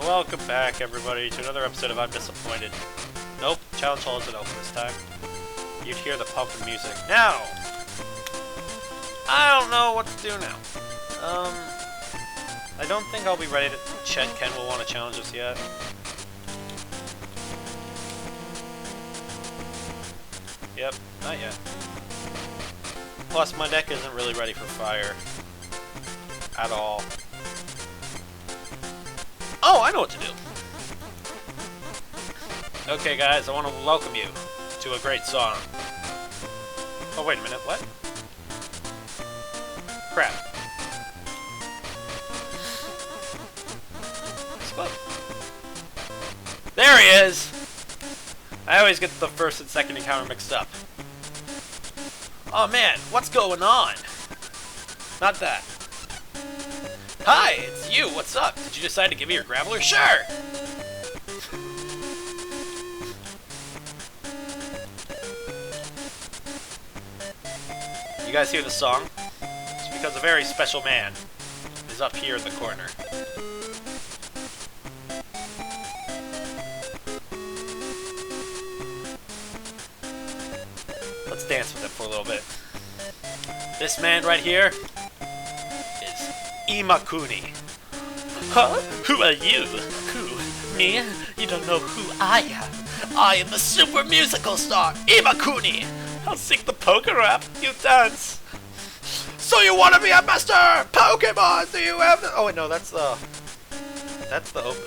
welcome back everybody to another episode of I'm Disappointed. Nope, challenge hall isn't open this time. You'd hear the pumping music. Now! I don't know what to do now. I don't think I'll be ready to... Ken will want to challenge us yet. Yep, not yet. Plus, my deck isn't really ready for fire. At all. Oh, I know what to do! Okay guys, I want to welcome you to a great song. Oh, wait a minute, what? Crap. There he is! I always get the first and second encounter mixed up. Oh man, what's going on? Not that. Hi, it's you, what's up? Did you decide to give me your Graveler? Sure! You guys hear the song? It's because a very special man is up here in the corner. Let's dance with him for a little bit. This man right here is Imakune. Huh? Who are you? Who? Me? You don't know who I am. I am the super musical star, Imakune. I'll sing the poker rap, you dance. So you want to be a master Pokemon? Do you have the... Oh wait, no, that's the open.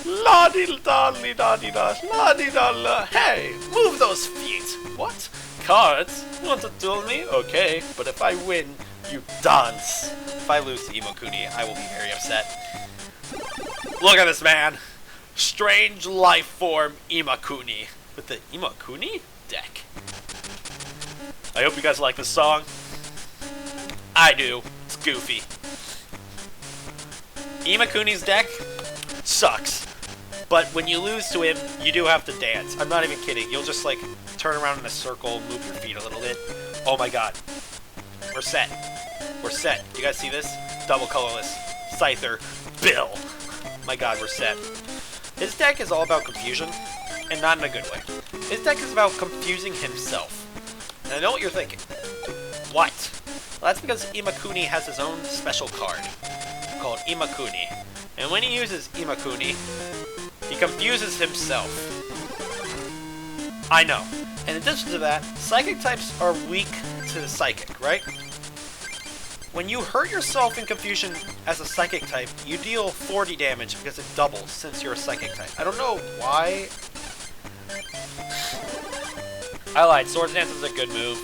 La di da li da di da, la di da la. Hey, move those feet. What? Cards? You want to duel me? Okay, but if I win, you dance. If I lose to Imakune, I will be very upset. Look at this man. Strange life form Imakune with the Imakune deck. I hope you guys like this song. I do. It's goofy. Imakune's deck sucks. But when you lose to him, you do have to dance. I'm not even kidding. You'll just like turn around in a circle, move your feet a little bit. Oh my god. We're set. We're set. You guys see this? Double colorless. Scyther. Bill. My god, we're set. His deck is all about confusion, and not in a good way. His deck is about confusing himself. And I know what you're thinking. What? Well, that's because Imakune has his own special card called Imakune. And when he uses Imakune, he confuses himself. I know. In addition to that, psychic types are weak to psychic, right? When you hurt yourself in confusion as a psychic type, you deal 40 damage because it doubles since you're a psychic type. I don't know why. I lied. Swords Dance is a good move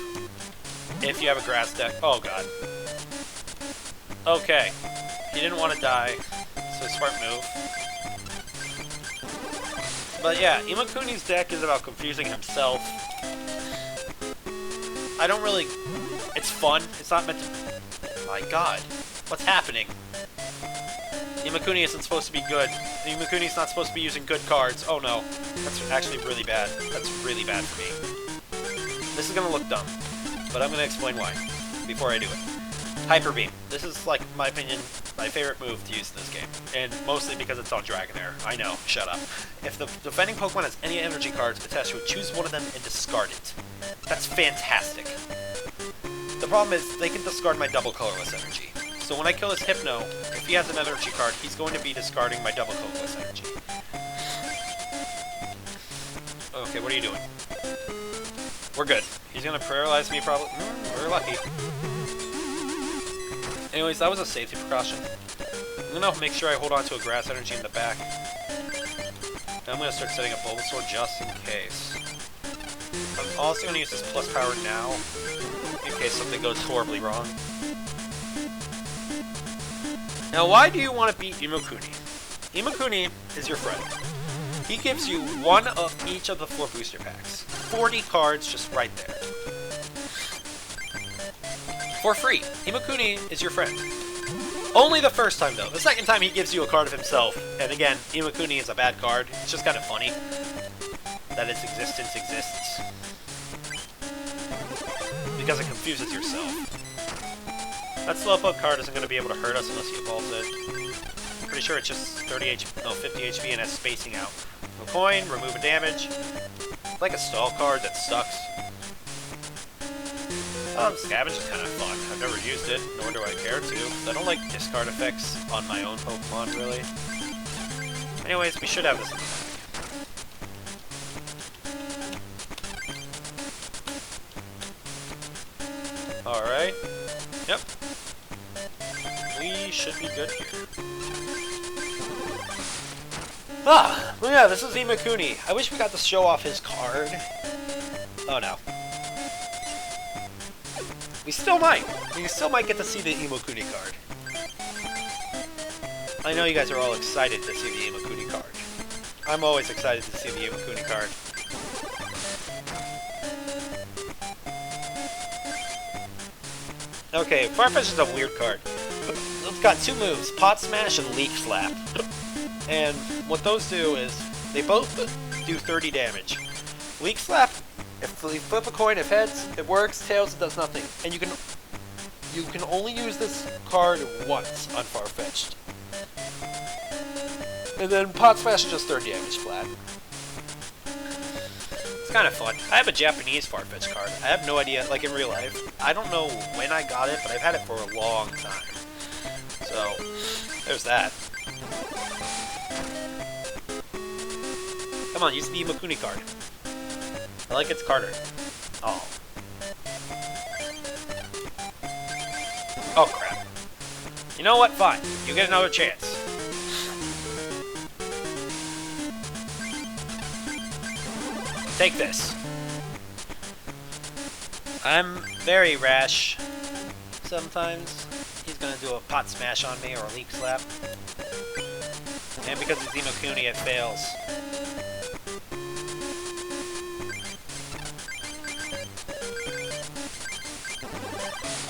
if you have a grass deck. Oh god. Okay. He didn't want to die, so smart move. But yeah, Imakune's deck is about confusing himself. I don't really... It's fun. It's not meant to... My god. What's happening? Imakune isn't supposed to be good. Imakune's not supposed to be using good cards. Oh no. That's actually really bad. That's really bad for me. This is gonna look dumb, but I'm gonna explain why before I do it. Hyper Beam. This is, like, my opinion, my favorite move to use in this game. And mostly because it's on Dragonair. I know, shut up. If the defending Pokemon has any energy cards attached to it, choose one of them and discard it. That's fantastic. The problem is, they can discard my double colorless energy. So when I kill this Hypno, if he has an energy card, he's going to be discarding my double colorless energy. Okay, what are you doing? We're good. He's gonna paralyze me probably. We're lucky. Anyways, that was a safety precaution. I'm gonna make sure I hold on to a grass energy in the back. And I'm gonna start setting up Bulbasaur just in case. I'm also gonna use this plus power now, in case something goes horribly wrong. Now, why do you want to beat Imakune? Imakune is your friend. He gives you one of each of the 4 booster packs. 40 cards just right there. For free. Imakune is your friend. Only the first time, though. The second time, he gives you a card of himself. And again, Imakune is a bad card. It's just kind of funny that its existence exists. Because it confuses yourself. That Slowpoke card isn't going to be able to hurt us unless you evolve it. Pretty sure it's just 50 HP and has spacing out. A coin, remove a damage. It's like a stall card that sucks. Scavenge is kind of fun. I've never used it, nor do I care to. I don't like discard effects on my own Pokemon, really. Anyways, we should have this in the bag. Alright. Yep. We should be good here. Ah! Well, yeah, this is Imakuni. I wish we got to show off his card. Oh no. We still might. We still might get to see the Imakuni card. I know you guys are all excited to see the Imakuni card. I'm always excited to see the Imakuni card. Okay, Farfetch is a weird card. It's got two moves, Pot Smash and Leak Slap. And what those do is, they both do 30 damage. Leak Slap, if you flip a coin, if heads, it works, tails, it does nothing. And you can only use this card once on Farfetch'd. And then Pot Smash is just 30 damage flat. It's kind of fun. I have a Japanese Farfetch card. I have no idea, like in real life. I don't know when I got it, but I've had it for a long time. So, there's that. Come on, use the Imakuni card. I like its Carter. Oh. Oh crap. You know what? Fine. You get another chance. Take this. I'm very rash sometimes. He's gonna do a Pot Smash on me or a Leak Slap. And because it's Imakuni, it fails.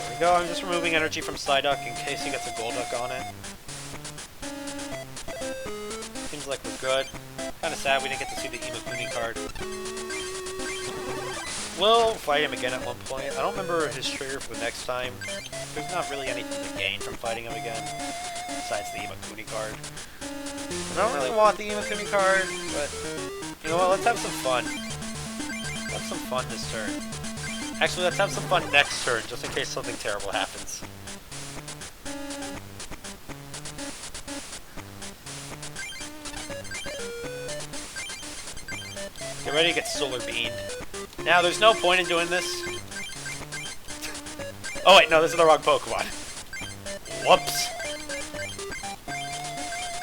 There we go, I'm just removing energy from Psyduck in case he gets a Golduck on it. Seems like we're good. Kinda sad we didn't get to see the Imakuni card. We'll fight him again at one point. I don't remember his trigger for the next time. There's not really anything to gain from fighting him again, besides the Imakuni card. I don't really want the Imakuni card, but you know what, let's have some fun. Let's have some fun this turn. Actually, let's have some fun next turn, just in case something terrible happens. Get ready to get Solar Beamed. Now, there's no point in doing this. Oh wait, no, this is the wrong Pokemon. Whoops.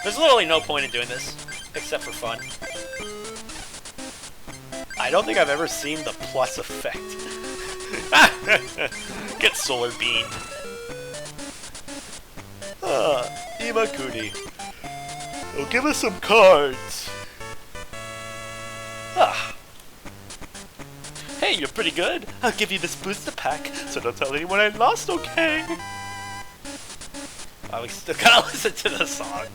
There's literally no point in doing this, except for fun. I don't think I've ever seen the plus effect. Get Solar Beamed. Imakuni. Oh, give us some cards. Hey, you're pretty good. I'll give you this booster pack, so don't tell anyone I lost, okay? Oh, we still gotta listen to the song.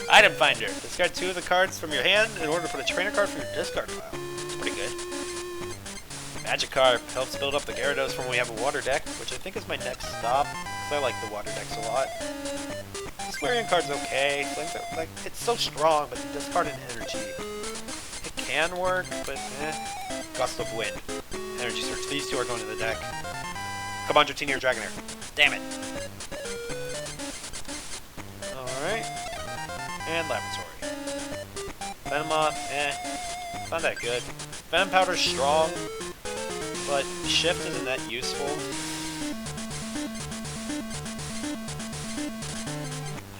Item Finder. Discard 2 of the cards from your hand in order to put a trainer card from your discard pile. It's pretty good. Magikarp helps build up the Gyarados from when we have a water deck, which I think is my next stop, because I like the water decks a lot. This Flareon card's okay. Like, it's so strong, but you discard an energy. It can work, but eh. Gust of Wind. Energy Search. These two are going to the deck. Come on, Dratini or Dragonair. Damn it. Alright. And Laboratory. Venomoth, eh. Not that good. Venom Powder's strong, but Shift isn't that useful.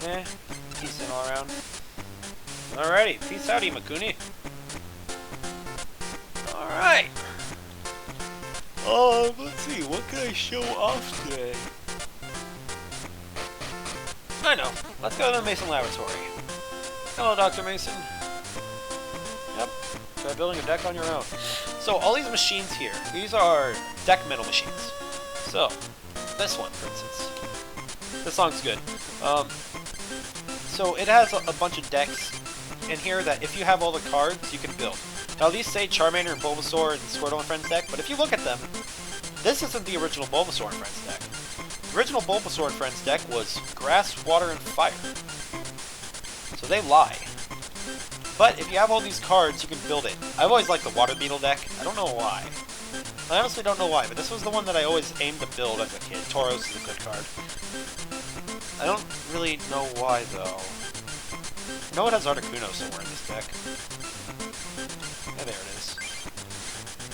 Eh. Decent all around. Alrighty. Peace out, Imakuni. Alright. Let's see, what can I show off today? I know. Let's go to the Mason Laboratory. Hello, Dr. Mason. Yep. Try building a deck on your own. So, all these machines here, these are deck metal machines. So, this one, for instance. This song's good. So, it has a bunch of decks in here that if you have all the cards, you can build. Now these say Charmander and Bulbasaur and Squirtle and Friends deck, but if you look at them, this isn't the original Bulbasaur and Friends deck. The original Bulbasaur and Friends deck was Grass, Water, and Fire. so they lie. But if you have all these cards, you can build it. I've always liked the Water Beetle deck. I don't know why. I honestly don't know why, but this was the one that I always aimed to build as a kid. Tauros is a good card. I don't really know why, though. I know it has Articuno somewhere in this deck. Yeah, there it is.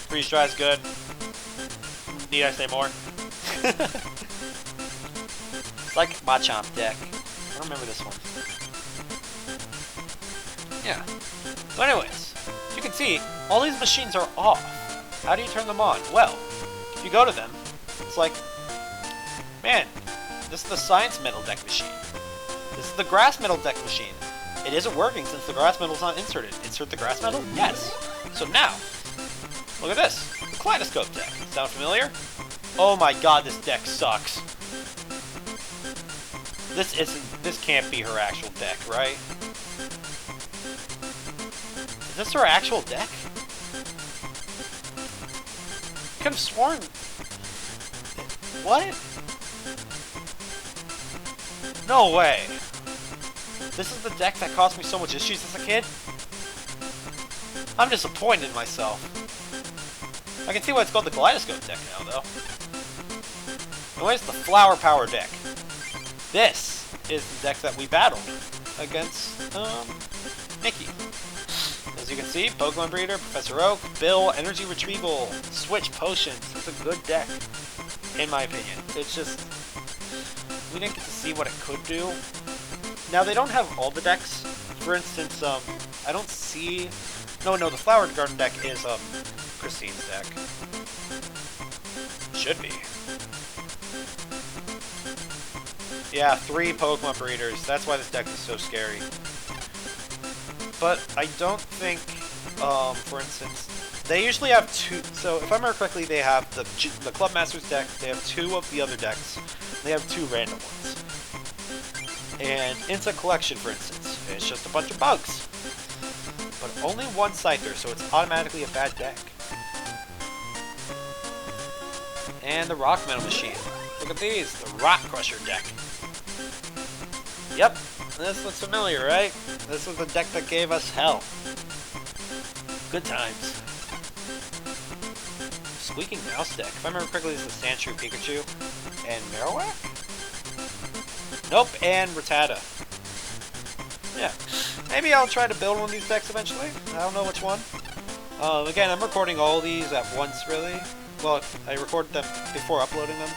Freeze Dry is good. Need I say more? It's like Machamp deck. I don't remember this one. Yeah. So anyways, you can see, all these machines are off. How do you turn them on? Well, if you go to them, it's like, man, this is the Science Metal deck machine. This is the Grass Metal deck machine. It isn't working since the Grass Metal's not inserted. Insert the Grass Metal? Yes. So now, look at this. The Kaleidoscope deck. Sound familiar? Oh my god, this deck sucks. This can't be her actual deck, right? Is this her actual deck? I could have sworn... What? No way. This is the deck that caused me so much issues as a kid? I'm disappointed in myself. I can see why it's called the Kaleidoscope deck now, though. Anyways, the Flower Power deck. This is the deck that we battled against, Mickey. As you can see, Pokemon Breeder, Professor Oak, Bill, Energy Retrieval, Switch Potions. It's a good deck, in my opinion. It's just, we didn't get to see what it could do. Now, they don't have all the decks. For instance, I don't see... No, the Flower Garden deck is, Christine's deck. Should be. Yeah, 3 Pokemon Breeders. That's why this deck is so scary. But I don't think, for instance, they usually have 2. So if I remember correctly, they have the Club Masters deck. They have 2 of the other decks. They have 2 random ones. And Insect Collection, for instance, it's just a bunch of bugs. But only 1 Scyther, so it's automatically a bad deck. And the Rock Metal Machine. Look at these, the Rock Crusher deck. Yep, this looks familiar, right? This was the deck that gave us hell. Good times. Squeaking Mouse deck. If I remember correctly, this is the Sandshrew Pikachu. And Marowak? Nope, and Rattata. Yeah. Maybe I'll try to build one of these decks eventually. I don't know which one. Again, I'm recording all these at once, really. Well, I recorded them before uploading them.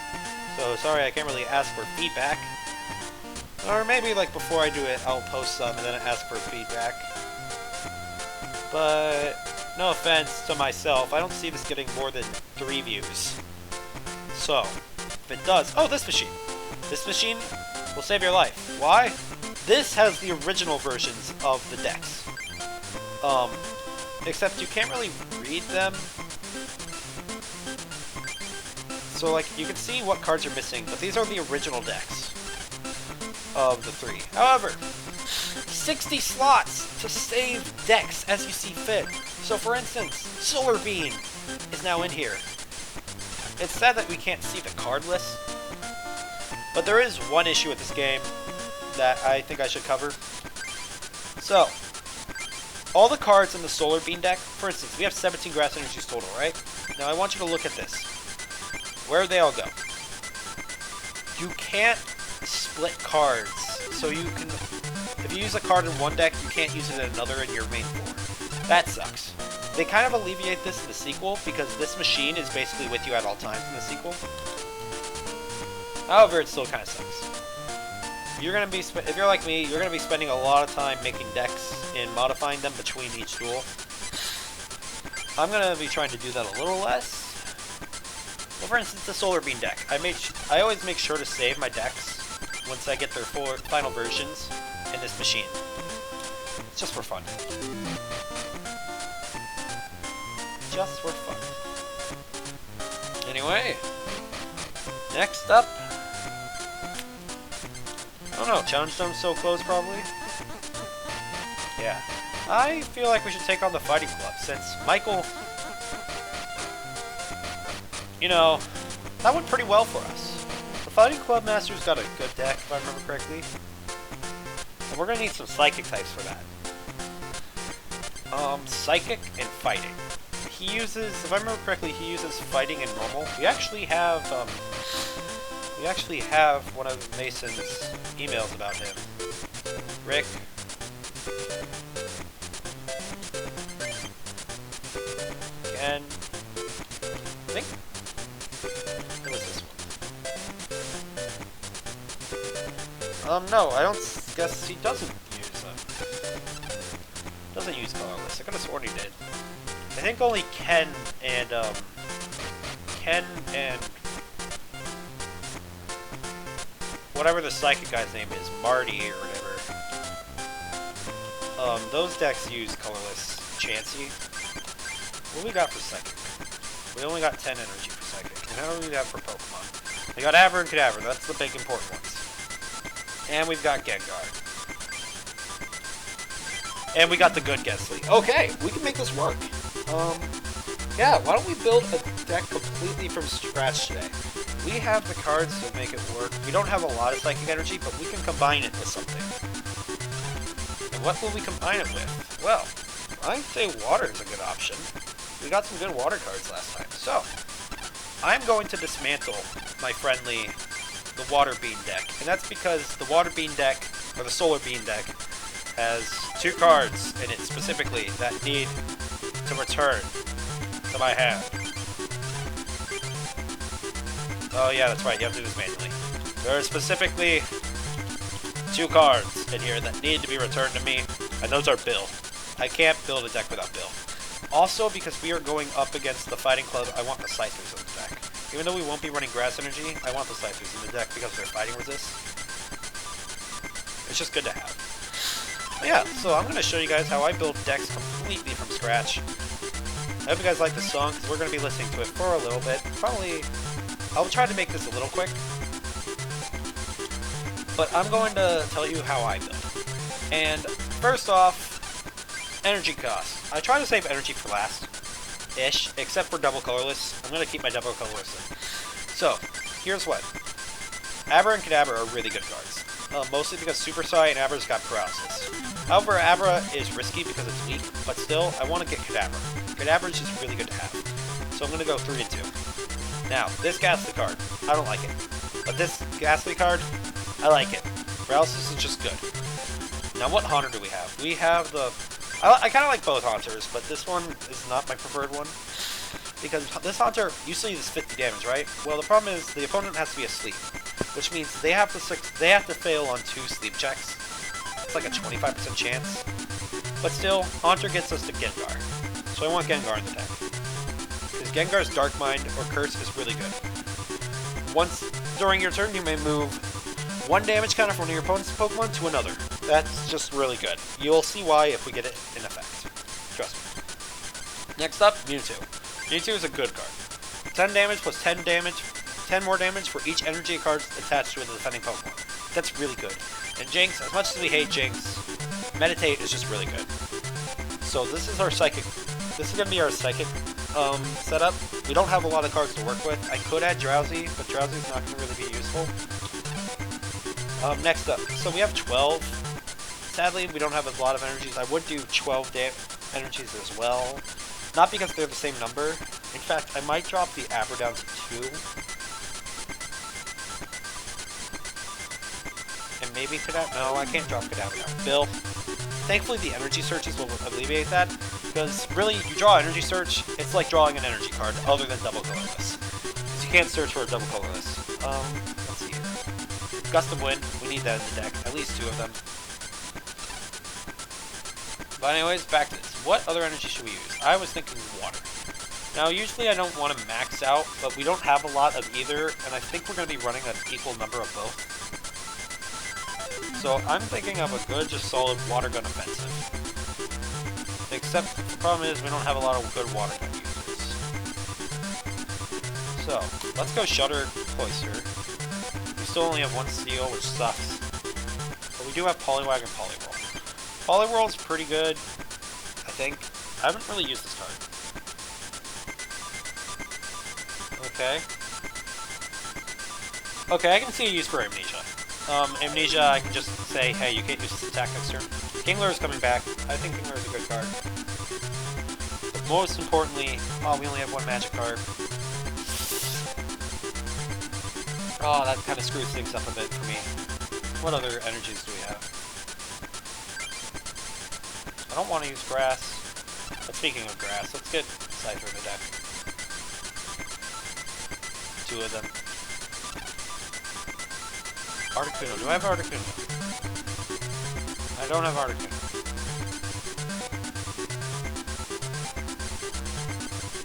So, sorry, I can't really ask for feedback. Or maybe, like, before I do it, I'll post some and then ask for feedback. But, no offense to myself, I don't see this getting more than 3 views. So, if it does... Oh, this machine! This machine will save your life. Why? This has the original versions of the decks. Except you can't really read them. So, like, you can see what cards are missing, but these are the original decks of the 3. However, 60 slots to save decks as you see fit. So, for instance, Solar Beam is now in here. It's sad that we can't see the card list, but there is one issue with this game that I think I should cover. So, all the cards in the Solar Beam deck, for instance, we have 17 Grass Energies total, right? Now, I want you to look at this. Where they all go. You can't split cards, so you can... If you use a card in one deck, you can't use it in another in your main floor. That sucks. They kind of alleviate this in the sequel, because this machine is basically with you at all times in the sequel. However, it still kind of sucks. You're gonna be, if you're like me, you're gonna be spending a lot of time making decks and modifying them between each duel. I'm gonna be trying to do that a little less. Well, for instance, the Solar Beam deck. I always make sure to save my decks once I get their final versions in this machine. It's just for fun. Just for fun. Anyway, next up. I don't know, Challenge Zone's so close, probably? Yeah. I feel like we should take on the Fighting Club, since Michael... You know, that went pretty well for us. The Fighting Club Master's got a good deck, if I remember correctly. So we're gonna need some psychic types for that. Psychic and fighting. He uses, if I remember correctly, he uses fighting and normal. We actually have one of Mason's emails about him. Rick. Ken. I think. What was this one? No, I don't guess he doesn't use colorless. I could have sworn he did. I think only Ken and whatever the psychic guy's name is, Marty or whatever. Those decks use colorless Chansey. What do we got for psychic? We only got 10 energy for psychic. And how do we have for Pokemon? We got Abra and Kadabra. That's the big important ones. And we've got Gengar. And we got the good Gessly. Okay, we can make this work. Yeah, why don't we build a deck completely from scratch today? We have the cards to make it work. We don't have a lot of psychic energy, but we can combine it with something. And what will we combine it with? Well, I'd say water is a good option. We got some good water cards last time. So, I'm going to dismantle my friendly, the Water Bean deck. And that's because the Water Bean deck, or the Solar Bean deck, has 2 cards in it specifically that need to return to my hand. Oh yeah, that's right, you have to do this manually. There are specifically 2 cards in here that need to be returned to me, and those are Bill. I can't build a deck without Bill. Also, because we are going up against the Fighting Club, I want the Scythers in the deck. Even though we won't be running Grass Energy, I want the Scythers in the deck because they're fighting resist. It's just good to have. But yeah, so I'm going to show you guys how I build decks completely from scratch. I hope you guys like this song, because we're going to be listening to it for a little bit. Probably, I'll try to make this a little quick. But I'm going to tell you how I build. And first off, energy cost. I try to save energy for last-ish, except for double colorless. I'm going to keep my double colorless in. So, here's what. Abra and Kadabra are really good cards. Mostly because Super Sai and Abra's got paralysis. However, Abra is risky because it's weak, but still, I want to get Kadabra. Kadabra is just really good to have. So I'm going to go 3 and 2. Now, this Ghastly card, I don't like it. But this Ghastly card, I like it. Paralysis is just good. Now, what Haunter do we have? We have the... I kind of like both Haunters, but this one is not my preferred one. Because this Haunter usually is 50 damage, right? Well, the problem is the opponent has to be asleep. Which means they have to fail on 2 sleep checks. It's like a 25% chance. But still, Haunter gets us to Gengar. So I want Gengar in the deck. Because Gengar's Dark Mind or Curse is really good. Once during your turn, you may move 1 damage counter from one of your opponent's Pokemon to another. That's just really good. You'll see why if we get it in effect. Trust me. Next up, Mewtwo. Mewtwo is a good card. 10 damage plus 10 damage, 10 more damage for each energy card attached to a defending Pokemon. That's really good. And Jinx, as much as we hate Jinx, Meditate is just really good. So this is our Psychic. This is going to be our Psychic setup. We don't have a lot of cards to work with. I could add Drowsy, but Drowsy's not going to really be useful. Next up, so we have 12. Sadly, we don't have a lot of energies. I would do 12 energies as well. Not because they're the same number. In fact, I might drop the Abra down to 2. And maybe Kadabra. No, I can't drop Kadabra down. Bill. Thankfully, the energy searches will alleviate that. Because really, you draw energy search, it's like drawing an energy card other than double colorless. Because you can't search for a double colorless. Let's see here. Gustum Wind. We need that in the deck. At least 2 of them. But anyways, back to this. What other energy should we use? I was thinking water. Now, usually I don't want to max out, but we don't have a lot of either, and I think we're going to be running an equal number of both. So I'm thinking of a good, just solid water gun offensive. Except the problem is we don't have a lot of good water gun users. So, let's go Shudder Cloister. We still only have 1 Steel, which sucks. But we do have Poliwag and Poliwhirl. Poliwhirl's pretty good, I think. I haven't really used this card. Okay. Okay, I can see a use for Amnesia. Amnesia, I can just say, hey, you can't use this attack next turn. Kingler is coming back. I think Kingler is a good card. But most importantly, oh, we only have one magic card. Oh, that kind of screws things up a bit for me. What other energies do we have? I don't want to use grass. But speaking of grass, let's get Scyther in the deck. 2 of them. Articuno. Do I have Articuno? I don't have Articuno.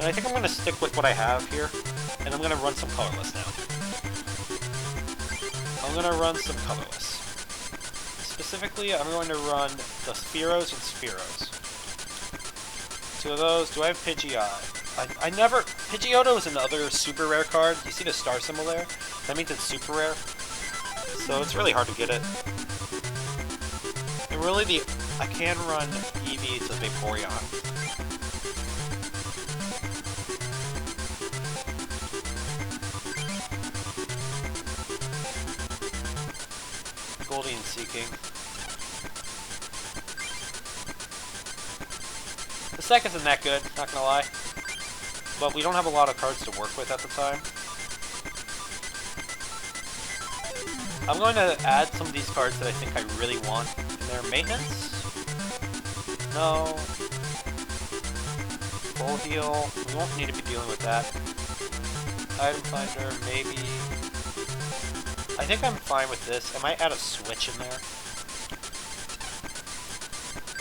And I think I'm going to stick with what I have here. And I'm going to run some colorless now. I'm going to run some colorless. Specifically, I'm going to run the Spearows and Spearows. 2 of those. Do I have Pidgeot? I never... Pidgeotto is another super rare card. You see the star symbol there? That means it's super rare. So it's really hard to get it. And really I can run Eevee to Vaporeon. Goldie and Seeking. The deck isn't that good, not gonna lie. But we don't have a lot of cards to work with at the time. I'm going to add some of these cards that I think I really want in their maintenance. No. Full heal. We won't need to be dealing with that. Item finder, maybe. I think I'm fine with this. I might add a switch in there.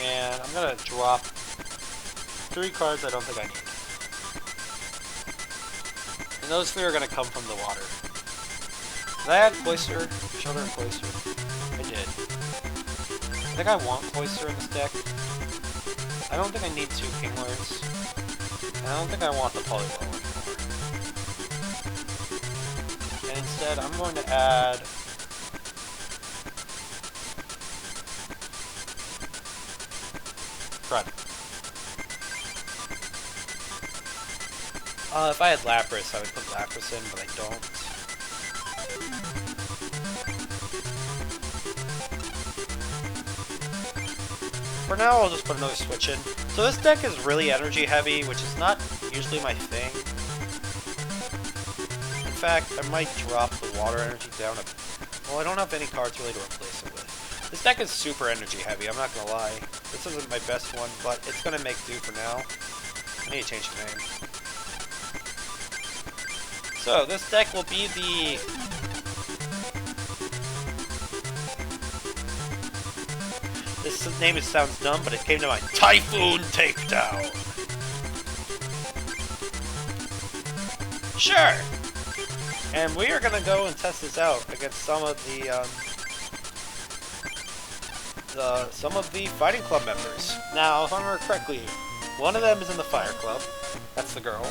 And I'm going to drop 3 cards I don't think I need. And those 3 are going to come from the water. Did I add Cloyster? Shelter and Cloyster? I did. I think I want Cloyster in this deck. I don't think I need 2 Kinglers. And I don't think I want the Polywall anymore. And instead, I'm going to add... Crud. If I had Lapras, I would put Lapras in, but I don't. For now, I'll just put another switch in. So this deck is really energy heavy, which is not usually my thing. In fact, I might drop the water energy down a... Well, I don't have any cards really to replace it with. This deck is super energy heavy, I'm not gonna lie. This isn't my best one, but it's gonna make do for now. I need to change the name. So, this deck will be the... This name sounds dumb, but it came to mind. Typhoon Takedown! Sure! And we are gonna go and test this out against some of the Fighting Club members. Now, if I remember correctly, one of them is in the Fire Club. That's the girl.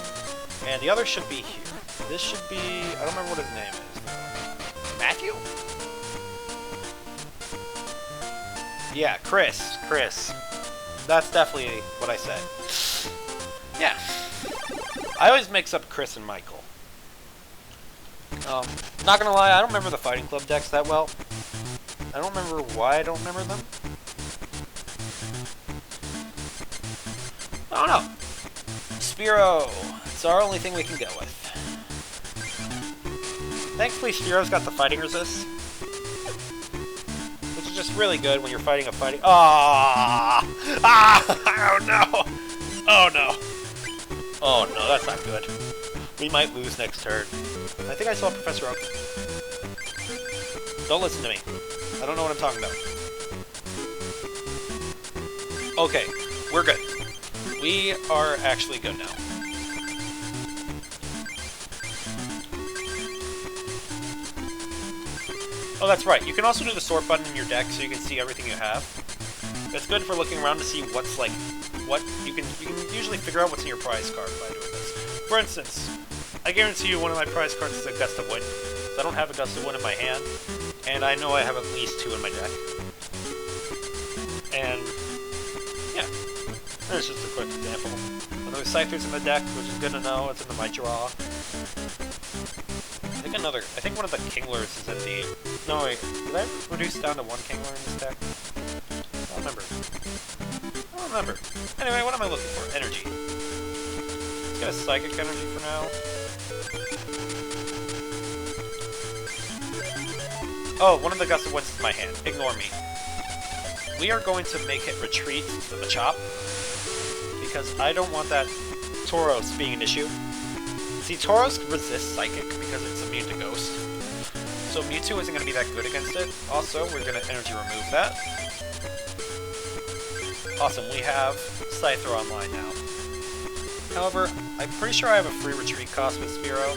And the other should be here. This should be... I don't remember what his name is. Matthew? Yeah, Chris. Chris. That's definitely what I said. Yeah. I always mix up Chris and Michael. Not gonna lie, I don't remember the Fighting Club decks that well. I don't remember why I don't remember them. I don't know. Spearow. It's our only thing we can go with. Thankfully, Spearow's got the fighting resist. Which is just really good when you're fighting a fighting... Ah! Ah! Oh no! Oh no! Oh no, that's not good. We might lose next turn. I think I saw Professor Oak. Don't listen to me. I don't know what I'm talking about. Okay, we're good. We are actually good now. Oh, that's right. You can also do the sort button in your deck so you can see everything you have. That's good for looking around to see what's like, what you can usually figure out what's in your prize card by doing this. For instance, I guarantee you one of my prize cards is a Gust of Wind. So I don't have a Gust of Wind in my hand, and I know I have at least 2 in my deck. And yeah, that's just a quick example. Another Scyther's in the deck, which is good to know. It's in my draw. I think another. I think one of the Kinglers is in the. No wait, did I reduce down to one Kingler in this deck? I don't remember. I don't remember. Anyway, what am I looking for? Energy. Let's get a Psychic Energy for now. Oh, one of the Gust of Winds is in my hand. Ignore me. We are going to make it retreat to the Machop, because I don't want that Tauros being an issue. See, Tauros resists Psychic because it's immune to Ghost. So Mewtwo isn't going to be that good against it. Also, we're going to energy remove that. Awesome, we have Scyther online now. However, I'm pretty sure I have a free retreat cost with Spearow.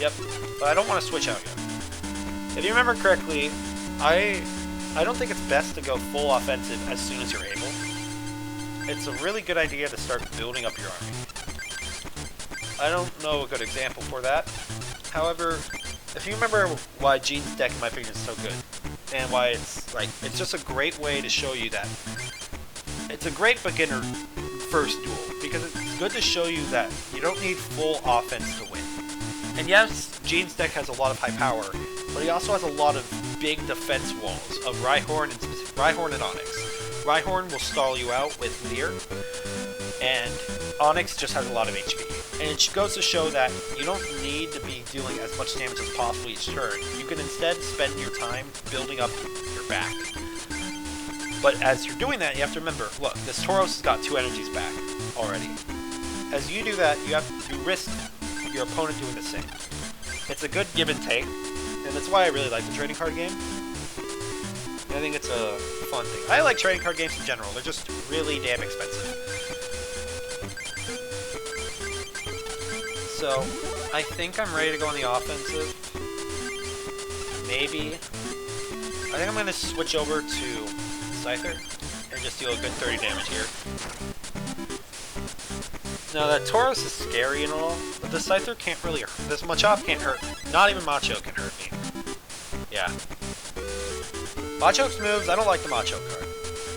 Yep, but I don't want to switch out yet. If you remember correctly, I don't think it's best to go full offensive as soon as you're able. It's a really good idea to start building up your army. I don't know a good example for that. However, if you remember why Gene's deck, in my opinion, is so good, and why it's just a great way to show you that it's a great beginner first duel, because it's good to show you that you don't need full offense to win. And yes, Gene's deck has a lot of high power, but he also has a lot of big defense walls of Rhyhorn and Onyx. Rhyhorn will stall you out with Leer, and Onyx just has a lot of HP. And it goes to show that you don't need to be dealing as much damage as possible each turn. You can instead spend your time building up your back. But as you're doing that, you have to remember, look, this Tauros has got 2 energies back already. As you do that, you risk your opponent doing the same. It's a good give and take, and that's why I really like the trading card game. I think it's a fun thing. I like trading card games in general. They're just really damn expensive. So, I think I'm ready to go on the offensive. Maybe. I think I'm going to switch over to Scyther and just deal a good 30 damage here. Now, that Tauros is scary and all, but the Scyther can't really hurt. This Machop can't hurt. Not even Macho can hurt me. Yeah. Machoke's moves, I don't like the Macho card.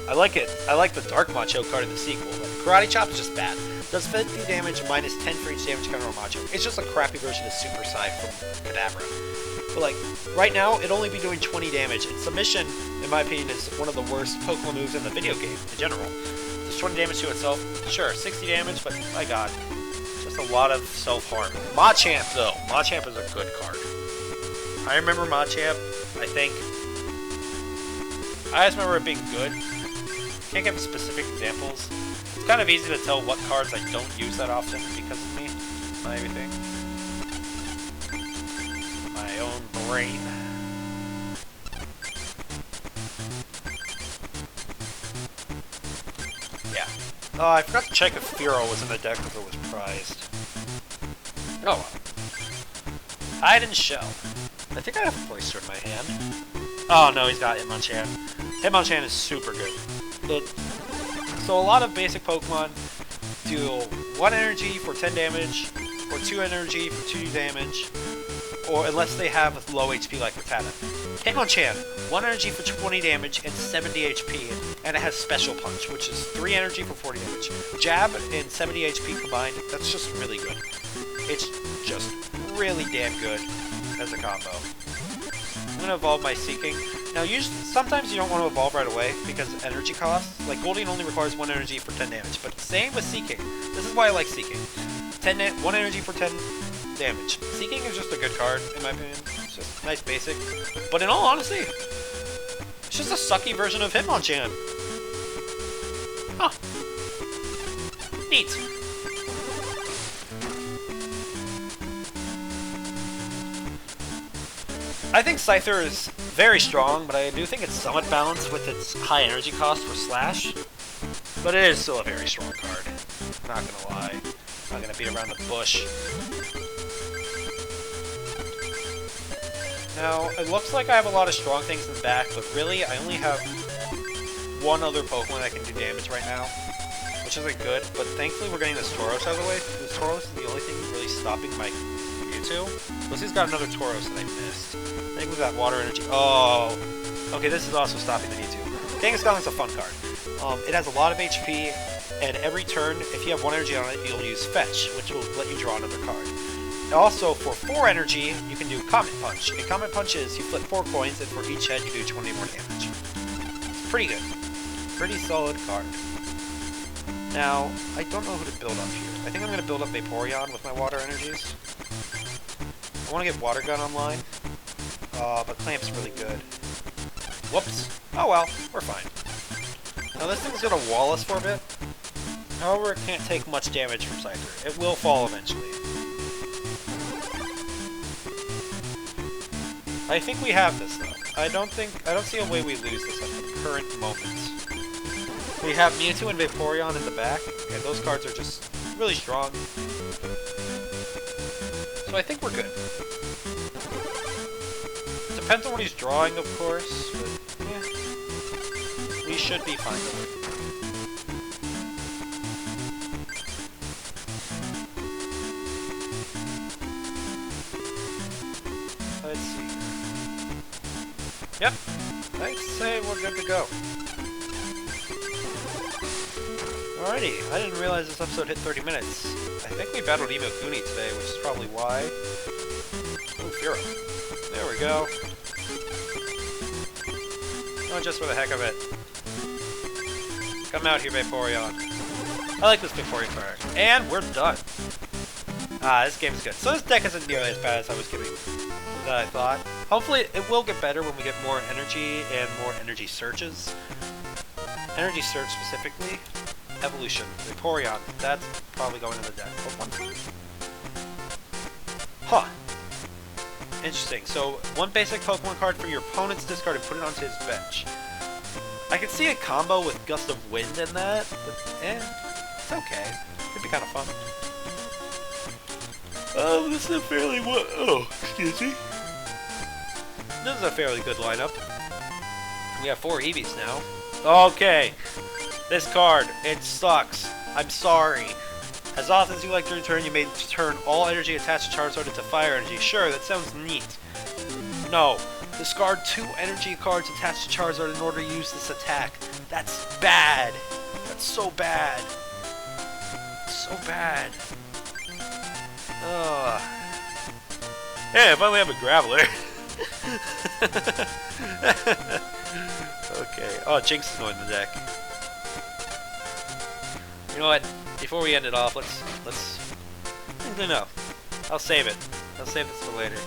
I like it. I like the Dark Macho card in the sequel, but Karate Chop is just bad. Does 50 damage minus 10 for each damage counter on Machoke. It's just a crappy version of Super Psy from Kadabra. But like, right now, it'd only be doing 20 damage, and Submission, in my opinion, is one of the worst Pokemon moves in the video game, in general. Does 20 damage to itself? Sure, 60 damage, but my god. Just a lot of self-harm. Machamp, though. Machamp is a good card. I remember Machamp, I think. I just remember it being good. Can't give specific examples. It's kind of easy to tell what cards I don't use that often because of me. My everything. My own brain. Yeah. Oh, I forgot to check if Fearow was in the deck if it was prized. Oh well. Hide and Shell. I think I have a Cloyster in my hand. Oh no, he's got Hitmonchan. Hitmonchan is super good. So a lot of basic Pokemon do 1 energy for 10 damage, or 2 energy for 2 damage, or unless they have low HP like Rattata. Hitmonchan, 1 energy for 20 damage and 70 HP, and it has Special Punch, which is 3 energy for 40 damage. Jab and 70 HP combined, that's just really good. It's just really damn good as a combo. I'm going to evolve my Seeking. Now, sometimes you don't want to evolve right away because of energy costs. Like, Goldeen only requires 1 energy for 10 damage, but same with Seeking. This is why I like Seeking. 1 energy for 10 damage. Seeking is just a good card, in my opinion. It's just nice basic. But in all honesty, it's just a sucky version of Hitmonchan. Huh. Neat. I think Scyther is very strong, but I do think it's somewhat balanced with its high energy cost for Slash. But it is still a very strong card. Not gonna lie. Not gonna beat around the bush. Now, it looks like I have a lot of strong things in the back, but really, I only have one other Pokemon that can do damage right now, which isn't good, but thankfully we're getting this Tauros out of the way. This Tauros is the only thing really stopping my Mewtwo. Plus he's got another Tauros that I missed. I think we got Water Energy. Oh! Okay, this is also stopping the Mewtwo. Kangaskhan's a fun card. It has a lot of HP, and every turn, if you have 1 energy on it, you'll use Fetch, which will let you draw another card. Also, for 4 energy, you can do Comet Punch. And Comet Punch is you flip 4 coins, and for each head you do 20 more damage. It's pretty good. Pretty solid card. Now, I don't know who to build up here. I think I'm going to build up Vaporeon with my water energies. I want to get Water Gun online, but Clamp's really good. Whoops. Oh well, we're fine. Now this thing's going to wall us for a bit. However, it can't take much damage from Scyther. It will fall eventually. I think we have this though. I don't see a way we lose this at the current moment. We have Mewtwo and Vaporeon in the back, and those cards are just really strong. So I think we're good. Depends on what he's drawing, of course, but yeah. We should be fine with it. Let's see. Yep. I'd say we're good to go. Alrighty, I didn't realize this episode hit 30 minutes. I think we battled Imakune today, which is probably why. Oh, Furo. There we go. Oh, just for the heck of it. Come out here, Vaporeon. I like this Vaporeon card. And we're done. Ah, this game is good. So this deck isn't nearly as bad as I was giving that I thought. Hopefully it will get better when we get more energy and more energy searches. Energy search specifically. Evolution. Vaporeon. That's probably going in the deck. But one time? Huh. Interesting. So, one basic Pokemon card from your opponent's discard and put it onto his bench. I could see a combo with Gust of Wind in that, but it's okay. Could be kind of fun. This is a fairly excuse me. This is a fairly good lineup. We have 4 Eevees now. Okay. This card, it sucks. I'm sorry. As often as you like to return, you may turn all energy attached to Charizard into fire energy. Sure, that sounds neat. No. Discard 2 energy cards attached to Charizard in order to use this attack. That's bad. That's so bad. So bad. Ugh. Hey, I finally have a Graveler. Okay. Oh, Jinx is going in the deck. You know what? Before we end it off, let's. No. I'll save it. I'll save this for later.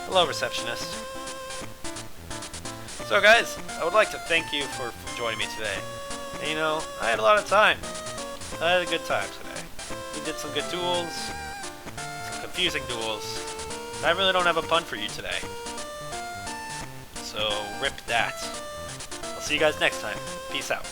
Hello, receptionist. So, guys, I would like to thank you for joining me today. And, you know, I had a lot of time. I had a good time today. We did some good duels, some confusing duels. I really don't have a pun for you today. So, rip that. I'll see you guys next time. Peace out.